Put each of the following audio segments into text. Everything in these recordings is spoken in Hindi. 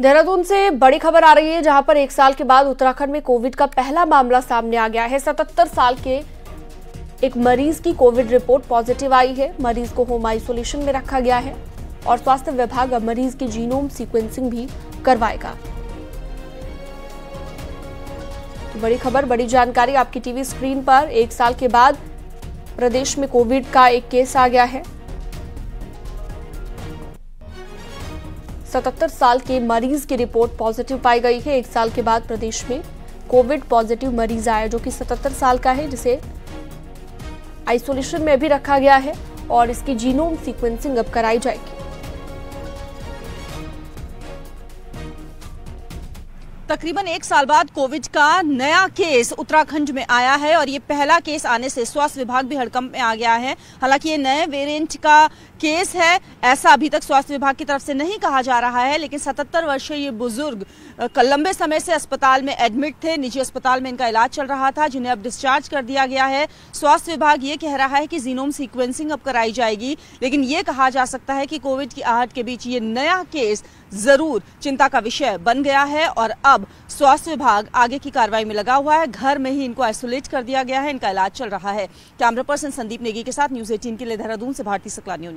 देहरादून से बड़ी खबर आ रही है, जहां पर 1 साल के बाद उत्तराखंड में कोविड का पहला मामला सामने आ गया है। 77 साल के एक मरीज की कोविड रिपोर्ट पॉजिटिव आई है। मरीज को होम आइसोलेशन में रखा गया है और स्वास्थ्य विभाग अब मरीज की जीनोम सीक्वेंसिंग भी करवाएगा। तो बड़ी खबर, बड़ी जानकारी आपकी टीवी स्क्रीन पर। 1 साल के बाद प्रदेश में कोविड का एक केस आ गया है। 77 साल के मरीज की रिपोर्ट पॉजिटिव पाई गई है। 1 साल के बाद प्रदेश में कोविड पॉजिटिव मरीज आया, जो कि 77 साल का है, जिसे आइसोलेशन में भी रखा गया है और इसकी जीनोम सीक्वेंसिंग अब कराई जाएगी। तकरीबन 1 साल बाद कोविड का नया केस उत्तराखंड में आया है और ये पहला केस आने से स्वास्थ्य विभाग भी हड़कंप में आ गया है। हालांकि ये नए वेरिएंट का केस है, ऐसा अभी तक स्वास्थ्य विभाग की तरफ से नहीं कहा जा रहा है, लेकिन 77 वर्षीय ये बुजुर्ग लंबे समय से अस्पताल में एडमिट थे। निजी अस्पताल में इनका इलाज चल रहा था, जिन्हें अब डिस्चार्ज कर दिया गया है। स्वास्थ्य विभाग ये कह रहा है कि जीनोम सीक्वेंसिंग अब कराई जाएगी, लेकिन ये कहा जा सकता है कि कोविड की आहट के बीच ये नया केस जरूर चिंता का विषय बन गया है और अब स्वास्थ्य विभाग आगे की कार्रवाई में लगा हुआ है। घर में ही इनको आइसोलेट कर दिया गया है, इनका इलाज चल रहा है। कैमरा पर्सन संदीप नेगी के साथ न्यूज़ 18 के लिए देहरादून से भारती सकलानी।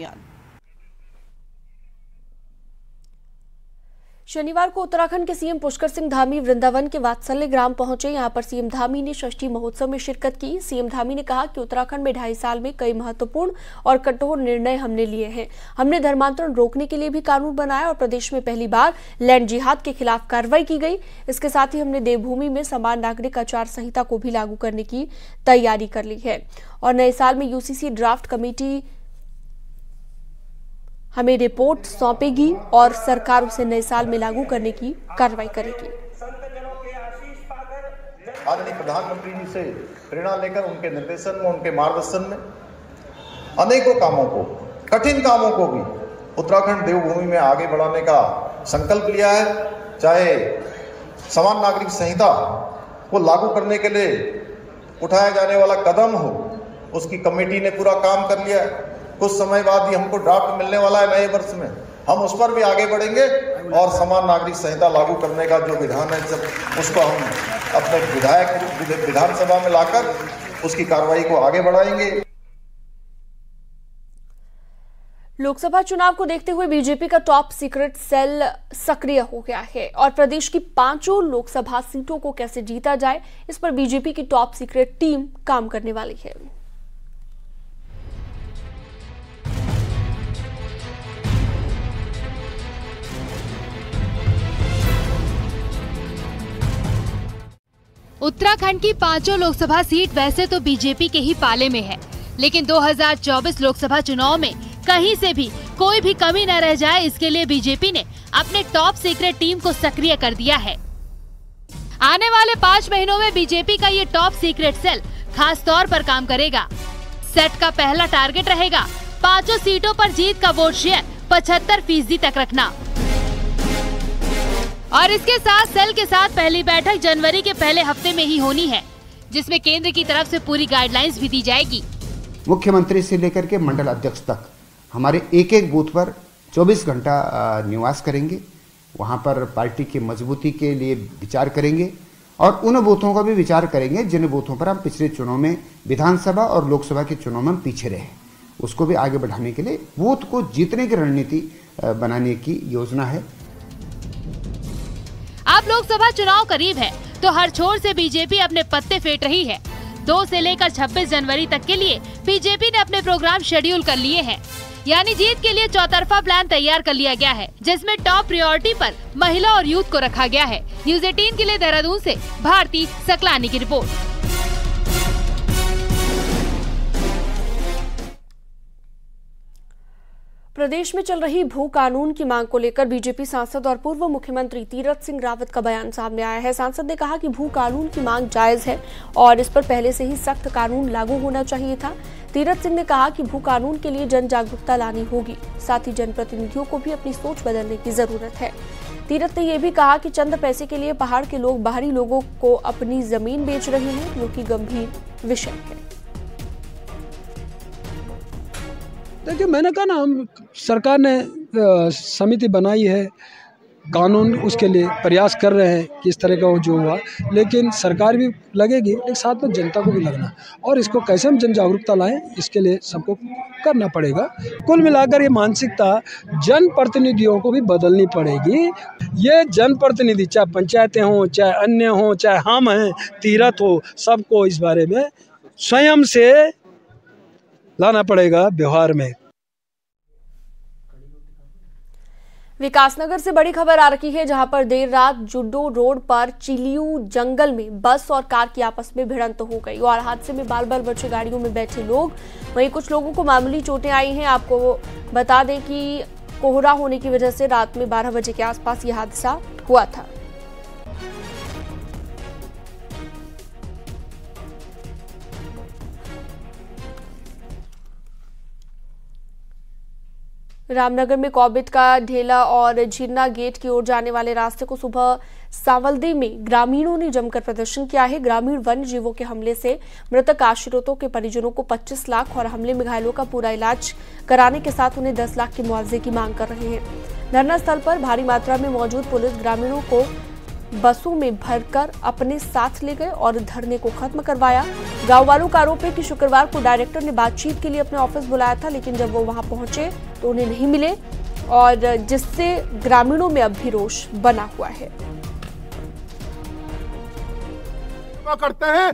शनिवार को उत्तराखंड के सीएम पुष्कर सिंह धामी वृंदावन के वात्सल्य ग्राम पहुंचे। यहां पर सीएम धामी ने षष्ठी महोत्सव में शिरकत की। सीएम धामी ने कहा कि उत्तराखंड में 2.5 साल में कई महत्वपूर्ण और कठोर निर्णय हमने लिए हैं। हमने धर्मांतरण रोकने के लिए भी कानून बनाया और प्रदेश में पहली बार लैंड जिहाद के खिलाफ कार्रवाई की गई। इसके साथ ही हमने देवभूमि में समान नागरिक आचार संहिता को भी लागू करने की तैयारी कर ली है और नए साल में यूसीसी ड्राफ्ट कमेटी हमें रिपोर्ट सौंपेगी और सरकार उसे नए साल में लागू करने की कार्रवाई करेगी। आदरणीय प्रधानमंत्री जी से प्रेरणा लेकर उनके निर्देशन में, उनके मार्गदर्शन में अनेकों कामों को, कठिन कामों को भी उत्तराखंड देवभूमि में आगे बढ़ाने का संकल्प लिया है। चाहे समान नागरिक संहिता को लागू करने के लिए उठाया जाने वाला कदम हो, उसकी कमेटी ने पूरा काम कर लिया है। कुछ समय बाद ही हमको ड्राफ्ट मिलने वाला है नए वर्ष में, हम उस पर भी आगे बढ़ेंगे और समान नागरिक संहिता लागू करने का जो विधान है, जब उसको हम अपने विधायक विधानसभा में लाकर उसकी कार्रवाई को आगे बढ़ाएंगे। लोकसभा चुनाव को देखते हुए बीजेपी का टॉप सीक्रेट सेल सक्रिय हो गया है और प्रदेश की 5 लोकसभा सीटों को कैसे जीता जाए, इस पर बीजेपी की टॉप सीक्रेट टीम काम करने वाली है। उत्तराखंड की 5 लोकसभा सीट वैसे तो बीजेपी के ही पाले में है, लेकिन 2024 लोकसभा चुनाव में कहीं से भी कोई भी कमी न रह जाए, इसके लिए बीजेपी ने अपने टॉप सीक्रेट टीम को सक्रिय कर दिया है। आने वाले 5 महीनों में बीजेपी का ये टॉप सीक्रेट सेल खास तौर पर काम करेगा। सेट का पहला टारगेट रहेगा 5 सीटों पर जीत का वोट शेयर 75% तक रखना और इसके साथ सेल के साथ पहली बैठक जनवरी के पहले हफ्ते में ही होनी है, जिसमें केंद्र की तरफ से पूरी गाइडलाइंस भी दी जाएगी। मुख्यमंत्री से लेकर के मंडल अध्यक्ष तक हमारे एक बूथ पर 24 घंटा निवास करेंगे। वहां पर पार्टी की मजबूती के लिए विचार करेंगे और उन बूथों का भी विचार करेंगे जिन बूथों पर हम पिछले चुनाव में विधानसभा और लोकसभा के चुनाव में हम पीछे रहे, उसको भी आगे बढ़ाने के लिए बूथ को जीतने की रणनीति बनाने की योजना है। अब लोकसभा चुनाव करीब है तो हर छोर से बीजेपी अपने पत्ते फेंट रही है। 2 से लेकर 26 जनवरी तक के लिए बीजेपी ने अपने प्रोग्राम शेड्यूल कर लिए हैं। यानी जीत के लिए चौतरफा प्लान तैयार कर लिया गया है, जिसमें टॉप प्रायोरिटी पर महिला और यूथ को रखा गया है। न्यूज़ 18 के लिए देहरादून से भारती सकलानी की रिपोर्ट। प्रदेश में चल रही भू कानून की मांग को लेकर बीजेपी सांसद और पूर्व मुख्यमंत्री तीरथ सिंह रावत का बयान सामने आया है। सांसद ने कहा कि भू कानून की मांग जायज है और इस पर पहले से ही सख्त कानून लागू होना चाहिए था। तीरथ सिंह ने कहा कि भू कानून के लिए जन जागरूकता लानी होगी, साथ ही जनप्रतिनिधियों को भी अपनी सोच बदलने की जरूरत है। तीरथ ने यह भी कहा कि चंद पैसे के लिए पहाड़ के लोग बाहरी लोगों को अपनी जमीन बेच रहे हैं, जो कि गंभीर विषय है। देखिए, मैंने कहा ना, हम सरकार ने समिति बनाई है कानून उसके लिए प्रयास कर रहे हैं कि इस तरह का वो जो हुआ, लेकिन सरकार भी लगेगी, लेकिन साथ में जनता को भी लगना, और इसको कैसे हम जन जागरूकता लाएं इसके लिए सबको करना पड़ेगा। कुल मिलाकर ये मानसिकता जनप्रतिनिधियों को भी बदलनी पड़ेगी। ये जनप्रतिनिधि, चाहे पंचायतें हों, चाहे अन्य हों, चाहे हम हैं, तीरथ हो, सबको इस बारे में स्वयं से लाना पड़ेगा व्यवहार में। विकासनगर से बड़ी खबर आ रही है, जहां पर देर रात जुड्डो रोड पर चिलियू जंगल में बस और कार की आपस में भिड़ंत हो गई और हादसे में बाल बाल बचे गाड़ियों में बैठे लोग, वहीं कुछ लोगों को मामूली चोटें आई हैं। आपको बता दें कि कोहरा होने की वजह से रात में 12 बजे के आसपास यह हादसा हुआ था। रामनगर में कौबित का ढेला और झिरना गेट की ओर जाने वाले रास्ते को सुबह सावलदी में ग्रामीणों ने जमकर प्रदर्शन किया है। ग्रामीण वन्य जीवों के हमले से मृतक आश्रितों के परिजनों को 25 लाख और हमले में घायलों का पूरा इलाज कराने के साथ उन्हें 10 लाख के मुआवजे की मांग कर रहे हैं। धरना स्थल पर भारी मात्रा में मौजूद पुलिस ग्रामीणों को बसों में भरकर अपने साथ ले गए और धरने को खत्म करवाया। गांव वालों का आरोप है कि शुक्रवार को डायरेक्टर ने बातचीत के लिए अपने ऑफिस बुलाया था, लेकिन जब वो वहां पहुंचे तो उन्हें नहीं मिले, और जिससे ग्रामीणों में अब भी रोष बना हुआ है। करते हैं,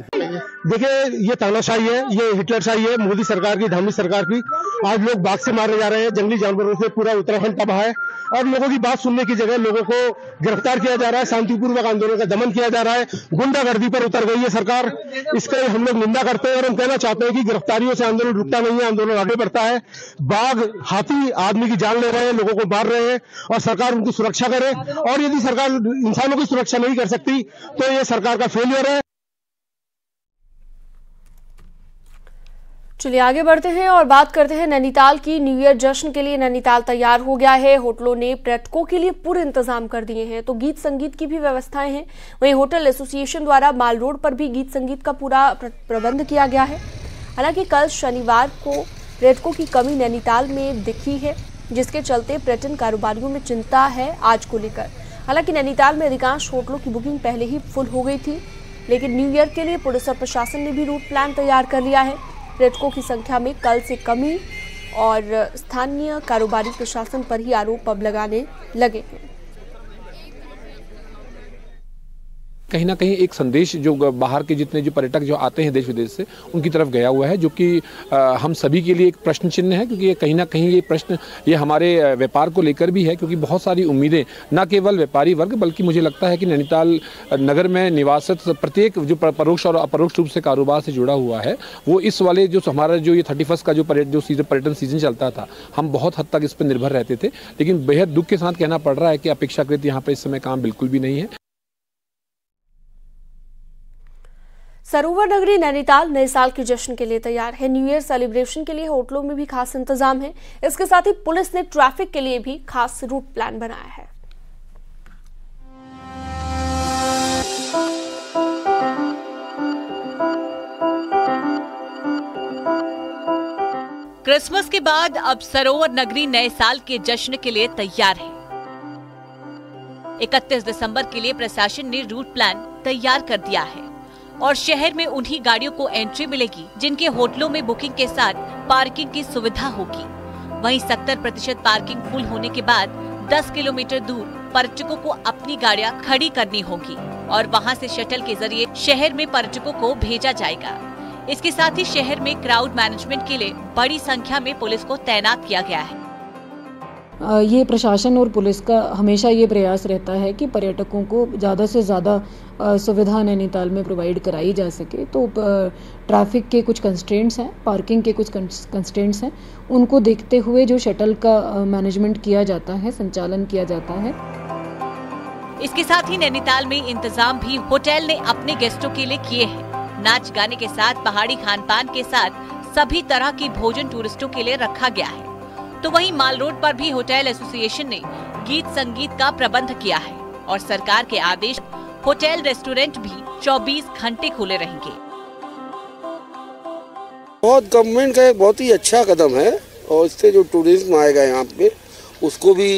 देखिए ये तानाशाही है, ये हिटलरशाही है, मोदी सरकार की, धामी सरकार की। आज लोग बाघ से मारे जा रहे हैं, जंगली जानवरों से पूरा उत्तराखंड तबाह है, और लोगों की बात सुनने की जगह लोगों को गिरफ्तार किया जा रहा है, शांतिपूर्वक आंदोलन का दमन किया जा रहा है, गुंडागर्दी पर उतर गई है सरकार। इसका हम लोग निंदा करते हैं और हम कहना चाहते हैं कि गिरफ्तारियों से आंदोलन रुकता नहीं है, आंदोलन आगे बढ़ता है। बाघ, हाथी आदमी की जान ले रहे हैं, लोगों को मार रहे हैं, और सरकार उनकी सुरक्षा करे, और यदि सरकार इंसानों की सुरक्षा नहीं कर सकती तो ये सरकार का फेलियर है। चलिए आगे बढ़ते हैं और बात करते हैं नैनीताल की। न्यू ईयर जश्न के लिए नैनीताल तैयार हो गया है। होटलों ने पर्यटकों के लिए पूरे इंतजाम कर दिए हैं, तो गीत संगीत की भी व्यवस्थाएं हैं। वहीं होटल एसोसिएशन द्वारा माल रोड पर भी गीत संगीत का पूरा प्रबंध किया गया है। हालांकि कल शनिवार को पर्यटकों की कमी नैनीताल में दिखी है, जिसके चलते पर्यटन कारोबारियों में चिंता है आज को लेकर। हालांकि नैनीताल में अधिकांश होटलों की बुकिंग पहले ही फुल हो गई थी, लेकिन न्यू ईयर के लिए पुलिस और प्रशासन ने भी रूट प्लान तैयार कर लिया है। पर्यटकों की संख्या में कल से कमी और स्थानीय कारोबारी प्रशासन पर ही आरोप अब लगाने लगे हैं। कहीं ना कहीं एक संदेश जो बाहर के जितने जो पर्यटक जो आते हैं देश विदेश से, उनकी तरफ गया हुआ है, जो कि हम सभी के लिए एक प्रश्न चिन्ह है, क्योंकि कहीं ना कहीं ये प्रश्न ये हमारे व्यापार को लेकर भी है, क्योंकि बहुत सारी उम्मीदें न केवल व्यापारी वर्ग बल्कि मुझे लगता है कि नैनीताल नगर में निवासित प्रत्येक जो परोक्ष और अपरोक्ष रूप से कारोबार से जुड़ा हुआ है, वो इस वाले जो हमारा जो ये 31 का जो पर्यटन सीजन चलता था, हम बहुत हद तक इस पर निर्भर रहते थे। लेकिन बेहद दुख के साथ कहना पड़ रहा है कि अपेक्षाकृत यहाँ पर इस समय काम बिल्कुल भी नहीं है। सरोवर नगरी नैनीताल नए साल के जश्न के लिए तैयार है। न्यू ईयर सेलिब्रेशन के लिए होटलों में भी खास इंतजाम है। इसके साथ ही पुलिस ने ट्रैफिक के लिए भी खास रूट प्लान बनाया है। क्रिसमस के बाद अब सरोवर नगरी नए साल के जश्न के लिए तैयार है। 31 दिसंबर के लिए प्रशासन ने रूट प्लान तैयार कर दिया है और शहर में उन्हीं गाड़ियों को एंट्री मिलेगी जिनके होटलों में बुकिंग के साथ पार्किंग की सुविधा होगी। वहीं 70% पार्किंग फुल होने के बाद 10 किलोमीटर दूर पर्यटकों को अपनी गाड़ियां खड़ी करनी होगी और वहां से शटल के जरिए शहर में पर्यटकों को भेजा जाएगा। इसके साथ ही शहर में क्राउड मैनेजमेंट के लिए बड़ी संख्या में पुलिस को तैनात किया गया है। ये प्रशासन और पुलिस का हमेशा ये प्रयास रहता है कि पर्यटकों को ज़्यादा से ज़्यादा सुविधा नैनीताल में प्रोवाइड कराई जा सके। तो ट्रैफिक के कुछ कंस्ट्रेंट्स हैं, पार्किंग के कुछ कंस्ट्रेंट्स हैं, उनको देखते हुए जो शटल का मैनेजमेंट किया जाता है, संचालन किया जाता है। इसके साथ ही नैनीताल में इंतजाम भी होटल ने अपने गेस्टों के लिए किए हैं। नाच गाने के साथ पहाड़ी खान पान के साथ सभी तरह की भोजन टूरिस्टों के लिए रखा गया है। तो वहीं माल रोड पर भी होटल एसोसिएशन ने गीत संगीत का प्रबंध किया है और सरकार के आदेश होटल रेस्टोरेंट भी 24 घंटे खुले रहेंगे। बहुत गवर्नमेंट का एक बहुत ही अच्छा कदम है और इससे जो टूरिज्म आएगा यहाँ पे उसको भी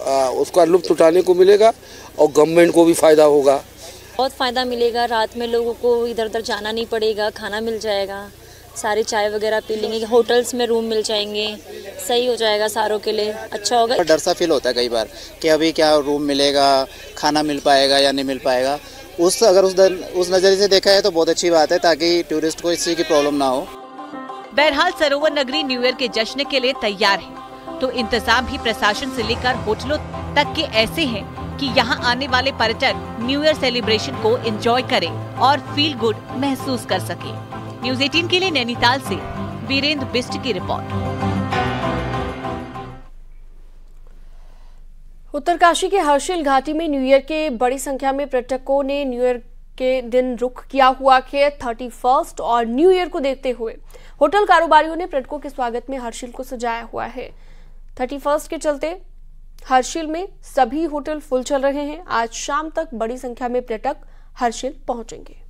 उसका लुत्फ उठाने को मिलेगा और गवर्नमेंट को भी फायदा होगा। बहुत फ़ायदा मिलेगा, रात में लोगों को इधर उधर जाना नहीं पड़ेगा, खाना मिल जाएगा, सारी चाय वगैरह पी लेंगे, होटल्स में रूम मिल जाएंगे, सही हो जाएगा सारों के लिए, अच्छा होगा। डर सा फील होता है कई बार कि अभी क्या रूम मिलेगा, खाना मिल पाएगा या नहीं मिल पाएगा। अगर उस नज़रिए से देखा है तो बहुत अच्छी बात है, ताकि टूरिस्ट को इस चीज़ की प्रॉब्लम ना हो। बहरहाल सरोवर नगरी न्यू ईयर के जश्न के लिए तैयार है, तो इंतजाम भी प्रशासन से लेकर होटलों तक के ऐसे हैं कि यहाँ आने वाले पर्यटक न्यू ईयर सेलिब्रेशन को एंजॉय करें और फील गुड महसूस कर सके। न्यूज़ 18 के लिए नैनीताल से वीरेंद्र बिष्ट की रिपोर्ट। उत्तरकाशी के हर्षिल घाटी में न्यू ईयर के बड़ी संख्या में पर्यटकों ने न्यू ईयर के दिन रुख किया हुआ है। 31 और न्यू ईयर को देखते हुए होटल कारोबारियों ने पर्यटकों के स्वागत में हर्षिल को सजाया हुआ है। 31 के चलते हर्षिल में सभी होटल फुल चल रहे हैं। आज शाम तक बड़ी संख्या में पर्यटक हर्षिल पहुंचेंगे।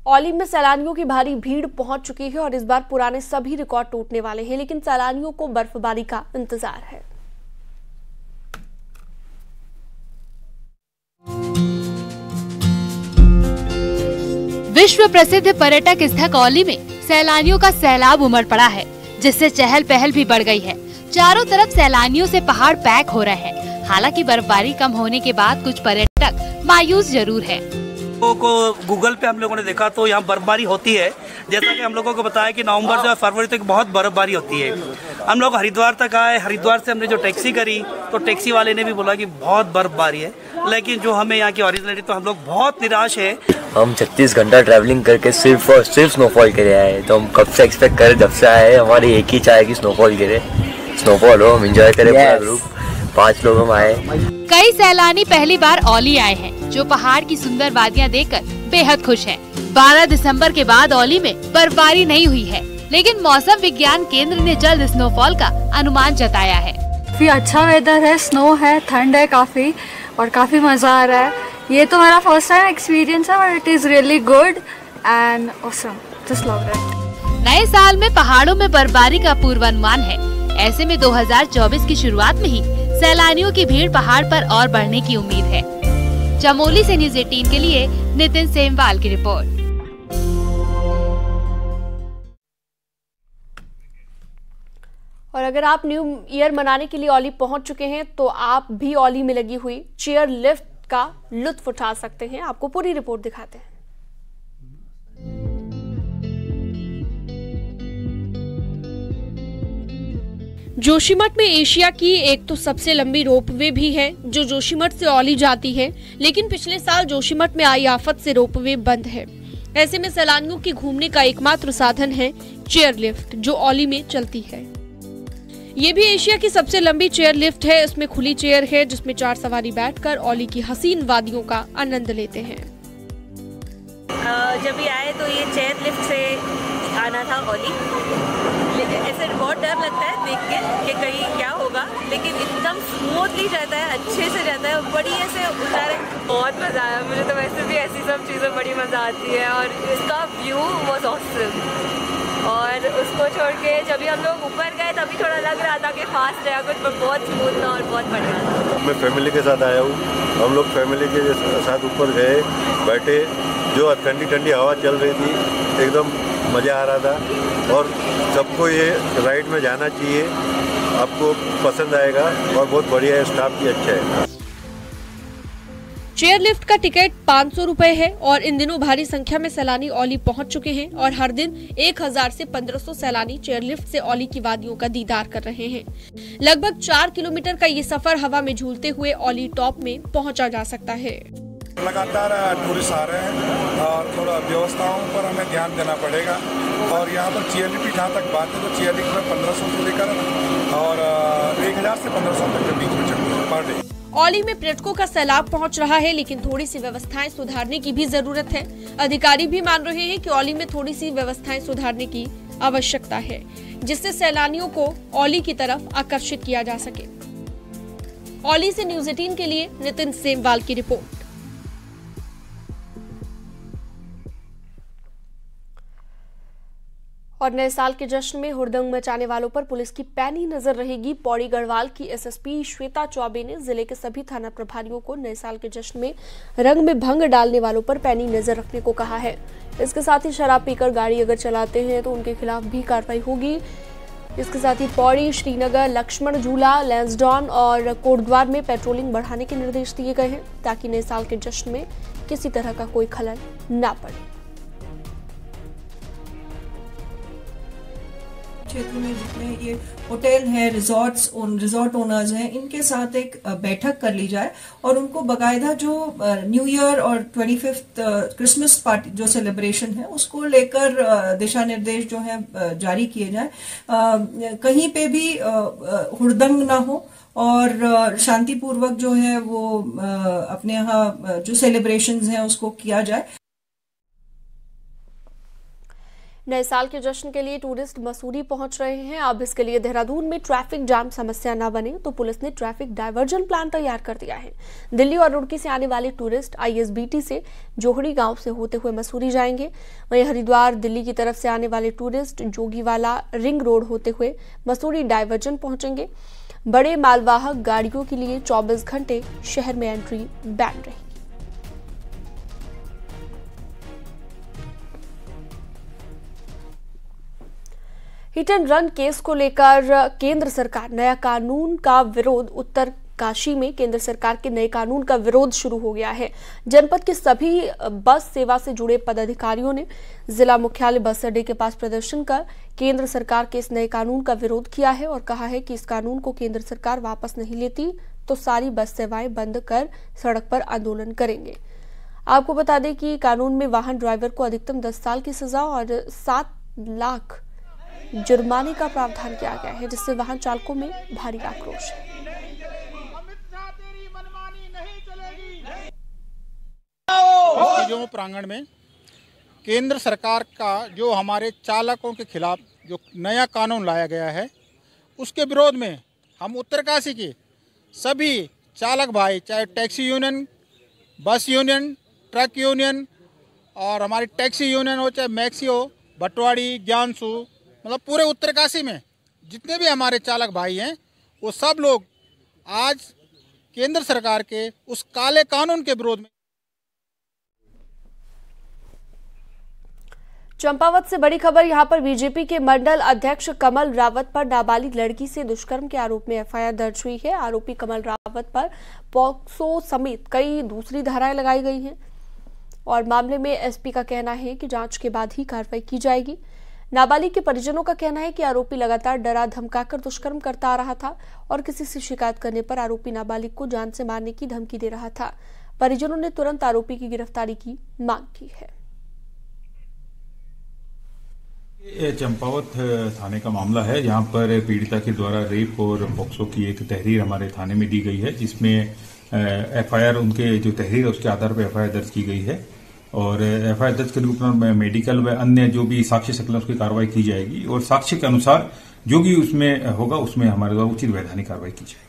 औली में सैलानियों की भारी भीड़ पहुंच चुकी है और इस बार पुराने सभी रिकॉर्ड टूटने वाले हैं, लेकिन सैलानियों को बर्फबारी का इंतजार है। विश्व प्रसिद्ध पर्यटक स्थल औली में सैलानियों का सैलाब उमड़ पड़ा है, जिससे चहल पहल भी बढ़ गई है। चारों तरफ सैलानियों से पहाड़ पैक हो रहे हैं। हालांकि बर्फबारी कम होने के बाद कुछ पर्यटक मायूस जरूर हैं। को गूगल पे हम लोगों ने देखा तो यहाँ बर्फबारी होती है, जैसा कि हम लोगों को बताया कि नवंबर से फरवरी तक बहुत बर्फबारी होती है। हम लोग हरिद्वार तक आए, हरिद्वार से हमने जो टैक्सी करी तो टैक्सी वाले ने भी बोला कि बहुत बर्फबारी है, लेकिन जो हमें यहाँ की ओरिजिनलिटी, तो हम लोग बहुत निराश है। हम 36 घंटा ट्रैवलिंग करके सिर्फ और सिर्फ स्नोफॉल के लिए आए, तो हम कब से एक्सपेक्ट करें, जब से आए हमारी एक ही चाह है कि स्नोफॉल गिरे, स्नोफॉल हो, हम एंजॉय करें पूरा ग्रुप। 5 लोग हम आए। कई सैलानी पहली बार औली आए हैं, जो पहाड़ की सुंदर वादियां देखकर बेहद खुश हैं। 12 दिसंबर के बाद औली में बर्फबारी नहीं हुई है, लेकिन मौसम विज्ञान केंद्र ने जल्द स्नोफॉल का अनुमान जताया है। काफी अच्छा वेदर है, स्नो है, ठंड है काफी, और काफी मजा आ रहा है। ये तो मेरा फर्स्ट टाइम एक्सपीरियंस है, but it is really good and awesome, just love it. नए साल में पहाड़ों में बर्फबारी का पूर्वानुमान है। ऐसे में 2024 की शुरुआत में ही सैलानियों की भीड़ पहाड़ पर और बढ़ने की उम्मीद है। चमोली से न्यूज़ 18 के लिए नितिन सेमवाल की रिपोर्ट। और अगर आप न्यू ईयर मनाने के लिए औली पहुंच चुके हैं तो आप भी औली में लगी हुई चेयर लिफ्ट का लुत्फ उठा सकते हैं। आपको पूरी रिपोर्ट दिखाते हैं। जोशीमठ में एशिया की एक तो सबसे लंबी रोपवे भी है, जो जोशीमठ से औली जाती है, लेकिन पिछले साल जोशीमठ में आई आफत से रोपवे बंद है। ऐसे में सैलानियों की घूमने का एकमात्र साधन है चेयर लिफ्ट, जो औली में चलती है। ये भी एशिया की सबसे लंबी चेयर लिफ्ट है। इसमें खुली चेयर है, जिसमें 4 सवारी बैठकर औली की हसीन वादियों का आनंद लेते हैं। जब भी आए तो ये चेयर लिफ्ट से आना था औली, लेकिन ऐसे बहुत डर लगता है देख के कि कहीं क्या होगा, लेकिन एकदम स्मूथली जाता है, अच्छे से जाता है, बड़ी ऐसे उतारे। बहुत मज़ा आया मुझे तो, वैसे भी ऐसी सब चीज़ें बड़ी मज़ा आती है, और इसका व्यू वाज ऑसम। और उसको छोड़ के जब भी हम लोग ऊपर गए तभी थोड़ा लग रहा था कि फास्ट है कुछ, पर बहुत स्मूथ था और बहुत बढ़िया था। मैं फैमिली के साथ आया हूँ, हम लोग फैमिली के साथ ऊपर गए, बैठे, जो ठंडी ठंडी हवा चल रही थी, एकदम मज़ा आ रहा था। और सबको ये राइड में जाना चाहिए, आपको पसंद आएगा, और बहुत बढ़िया है, स्टाफ भी अच्छा है। चेयर लिफ्ट का टिकट 500 रुपए है और इन दिनों भारी संख्या में सैलानी औली पहुंच चुके हैं और हर दिन 1000 से 1500 सैलानी चेयर लिफ्ट से औली की वादियों का दीदार कर रहे हैं। लगभग 4 किलोमीटर का ये सफर हवा में झूलते हुए औली टॉप में पहुंचा जा सकता है। लगातार टूरिस्ट आ रहे हैं और थोड़ा व्यवस्थाओं पर हमें ध्यान देना पड़ेगा। और यहाँ पर चेयर लिफ्ट जहाँ तक बात है तो चेयर लिफ्ट में 1500 से लेकर और 1000 से 1500 तक के बीच में चलती है पर डे। औली में पर्यटकों का सैलाब पहुंच रहा है, लेकिन थोड़ी सी व्यवस्थाएं सुधारने की भी जरूरत है। अधिकारी भी मान रहे हैं कि औली में थोड़ी सी व्यवस्थाएं सुधारने की आवश्यकता है, जिससे सैलानियों को औली की तरफ आकर्षित किया जा सके। औली से न्यूज़ 18 के लिए नितिन सेमवाल की रिपोर्ट। और नए साल के जश्न में हुड़दंग मचाने वालों पर पुलिस की पैनी नजर रहेगी। पौड़ी गढ़वाल की एसएसपी श्वेता चौबे ने जिले के सभी थाना प्रभारियों को नए साल के जश्न में रंग में भंग डालने वालों पर पैनी नजर रखने को कहा है। इसके साथ ही शराब पीकर गाड़ी अगर चलाते हैं तो उनके खिलाफ भी कार्रवाई होगी। इसके साथ ही पौड़ी, श्रीनगर, लक्ष्मण झूला, लैंसडॉन और कोटद्वार में पेट्रोलिंग बढ़ाने के निर्देश दिए गए हैं ताकि नए साल के जश्न में किसी तरह का कोई खलल न पड़े। क्षेत्र में जितने ये होटल हैं, रिजॉर्ट ओनर्स हैं, इनके साथ एक बैठक कर ली जाए और उनको बाकायदा जो न्यू ईयर और 25th क्रिसमस पार्टी जो सेलिब्रेशन है उसको लेकर दिशा निर्देश जो है जारी किए जाए। कहीं पे भी हुड़दंग ना हो और शांतिपूर्वक जो है वो अपने यहाँ जो सेलिब्रेशंस हैं उसको किया जाए। नए साल के जश्न के लिए टूरिस्ट मसूरी पहुंच रहे हैं। अब इसके लिए देहरादून में ट्रैफिक जाम समस्या न बने तो पुलिस ने ट्रैफिक डायवर्जन प्लान तैयार कर दिया है। दिल्ली और रुड़की से आने वाले टूरिस्ट आईएसबीटी से जोहड़ी गांव से होते हुए मसूरी जाएंगे। वहीं हरिद्वार, दिल्ली की तरफ से आने वाले टूरिस्ट जोगीवाला रिंग रोड होते हुए मसूरी डायवर्जन पहुंचेंगे। बड़े मालवाहक गाड़ियों के लिए 24 घंटे शहर में एंट्री बैन रहेगी। हिट एंड रन केस को लेकर केंद्र सरकार नया कानून का विरोध उत्तरकाशी में केंद्र सरकार के नए कानून का विरोध शुरू हो गया है। जनपद के सभी बस सेवा से जुड़े पदाधिकारियों ने जिला मुख्यालय बस अड्डे के पास प्रदर्शन कर केंद्र सरकार के इस नए कानून का विरोध किया है और कहा है कि इस कानून को केंद्र सरकार वापस नहीं लेती तो सारी बस सेवाएं बंद कर सड़क पर आंदोलन करेंगे। आपको बता दें कि कानून में वाहन ड्राइवर को अधिकतम 10 साल की सजा और 7 लाख जुर्माने का प्रावधान किया गया है, जिससे वाहन चालकों में भारी आक्रोश है। चीजों प्रांगण में केंद्र सरकार का जो हमारे चालकों के खिलाफ जो नया कानून लाया गया है उसके विरोध में हम उत्तरकाशी के सभी चालक भाई, चाहे टैक्सी यूनियन, बस यूनियन, ट्रक यूनियन और हमारी टैक्सी यूनियन हो, चाहे मैक्सी हो, भटवाड़ी, ज्ञानसू, मतलब पूरे उत्तरकाशी में जितने भी हमारे चालक भाई हैं वो सब लोग आज केंद्र सरकार के उस काले कानून के विरोध में। चंपावत से बड़ी खबर यहां पर बीजेपी के मंडल अध्यक्ष कमल रावत पर नाबालिग लड़की से दुष्कर्म के आरोप में एफआईआर दर्ज हुई है। आरोपी कमल रावत पर पॉक्सो समेत कई दूसरी धाराएं लगाई गई हैं और मामले में एसपी का कहना है कि जांच के बाद ही कार्रवाई की जाएगी। नाबालिग के परिजनों का कहना है कि आरोपी लगातार डरा धमकाकर दुष्कर्म करता आ रहा था और किसी से शिकायत करने पर आरोपी नाबालिग को जान से मारने की धमकी दे रहा था। परिजनों ने तुरंत आरोपी की गिरफ्तारी की मांग की है। ये चंपावत थाने का मामला है जहां पर पीड़िता के द्वारा रेप और पॉक्सो की एक तहरीर हमारे थाने में दी गई है, जिसमें एफआईआर उनके जो तहरीर है उसके आधार पर एफआईआर दर्ज की गई है और एफआईआर दर्ज के रूप में मेडिकल व अन्य जो भी साक्ष्य शक्ल उसकी कार्रवाई की जाएगी और साक्ष्य के अनुसार जो भी उसमें होगा उसमें हमारे द्वारा उचित वैधानिक कार्रवाई की जाएगी।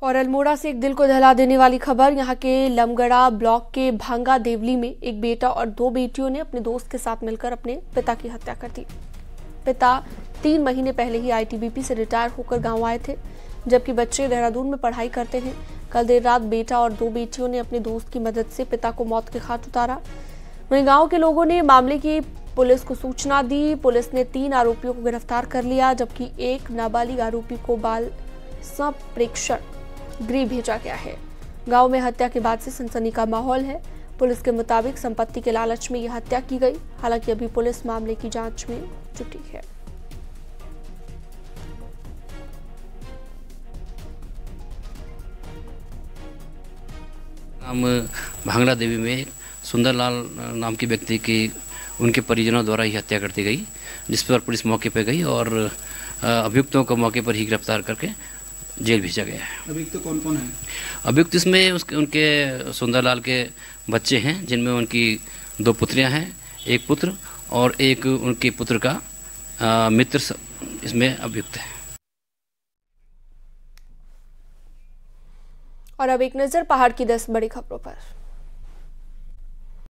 और अल्मोड़ा से एक दिल को दहला देने वाली खबर, यहां के लमगड़ा ब्लॉक के भांगा देवली में एक बेटा और 2 बेटियों ने अपने दोस्त के साथ मिलकर अपने पिता की हत्या कर दी। पिता 3 महीने पहले ही आईटीबीपी से रिटायर होकर गांव आए थे, जबकि बच्चे देहरादून में पढ़ाई करते हैं। कल देर रात बेटा और 2 बेटियों ने अपने दोस्त की मदद से पिता को मौत के घाट उतारा। वहीं गांव के लोगों ने मामले की पुलिस को सूचना दी। पुलिस ने 3 आरोपियों को गिरफ्तार कर लिया, जबकि एक नाबालिग आरोपी को बाल संप्रेक्षण गृह भेजा गया है। गांव में हत्या के बाद से सनसनी का माहौल है। पुलिस के मुताबिक संपत्ति के लालच में यह हत्या की गई। हालांकि अभी पुलिस मामले की जांच में जुटी है। नाम भांगड़ा देवी में सुंदरलाल नाम के व्यक्ति की उनके परिजनों द्वारा ही हत्या कर दी गई, जिस पर पुलिस मौके पर गई और अभियुक्तों को मौके पर ही गिरफ्तार करके जेल भेजा गया है। अभियुक्त कौन कौन है? अभियुक्त इसमें उनके सुंदरलाल के बच्चे हैं, जिनमें उनकी 2 पुत्रियां हैं, एक पुत्र और एक उनके पुत्र का मित्र इसमें अभियुक्त है। और अब एक नजर पहाड़ की 10 बड़ी खबरों पर।